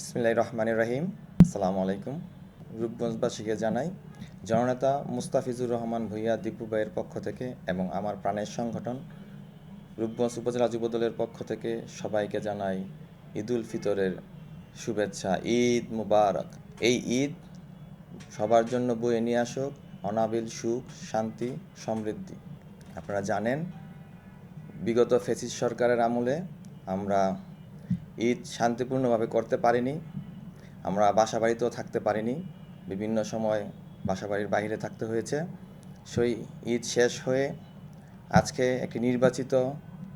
বিসমিল্লাহির রহমানির রহিম। আসসালামু আলাইকুম। রূপগঞ্জবাসীকে জানাই জননেতা মুস্তাফিজুর রহমান ভূঁইয়া দীপু ভাইয়ের পক্ষ থেকে এবং আমার প্রাণের সংগঠন রূপগঞ্জ উপজেলা যুবদলের পক্ষ থেকে সবাইকে জানাই ঈদুল ফিতরের শুভেচ্ছা। ঈদ মুবারক। এই ঈদ সবার জন্য বয়ে নিয়ে আসুক অনাবিল সুখ, শান্তি, সমৃদ্ধি। আপনারা জানেন বিগত ফ্যাসিস্ট সরকারের আমলে আমরা ঈদ শান্তিপূর্ণভাবে করতে পারিনি। আমরা বাসাবাড়িতেও থাকতে পারিনি, বিভিন্ন সময় বাসাবাড়ির বাইরে থাকতে হয়েছে। সেই ঈদ শেষ হয়ে আজকে একটি নির্বাচিত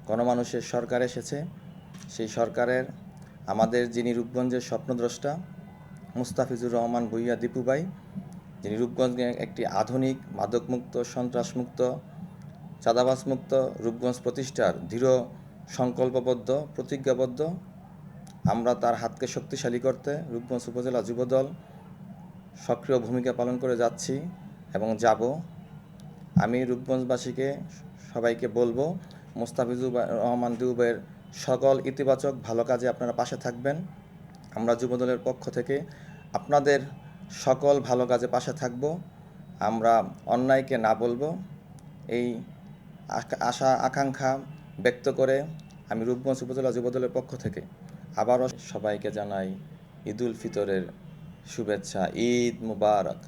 গণমানুষের সরকার এসেছে। সেই সরকারের আমাদের যিনি রূপগঞ্জের স্বপ্নদ্রষ্টা মুস্তাফিজুর রহমান ভূঁইয়া দীপু ভাই, যিনি রূপগঞ্জকে একটি আধুনিক মাদকমুক্ত, সন্ত্রাসমুক্ত, চাঁদাবাজমুক্ত রূপগঞ্জ প্রতিষ্ঠার দৃঢ় সংকল্পবদ্ধ, প্রতিজ্ঞাবদ্ধ। আমরা তার হাতকে শক্তিশালী করতে রূপগঞ্জ উপজেলা যুবদল সক্রিয় ভূমিকা পালন করে যাচ্ছি এবং যাব। আমি রূপগঞ্জবাসীকে সবাইকে বলবো মুস্তাফিজুর রহমান দীপু ভাইয়ের সকল ইতিবাচক ভালো কাজে আপনারা পাশে থাকবেন। আমরা যুবদলের পক্ষ থেকে আপনাদের সকল ভালো কাজে পাশে থাকব। আমরা অন্যায়কে না বলবো, এই আশা আকাঙ্ক্ষা ব্যক্ত করে আমি রূপগঞ্জ উপজেলা যুবদলের পক্ষ থেকে আবারও সবাইকে জানাই ঈদুল ফিতরের শুভেচ্ছা। ঈদ মুবারক।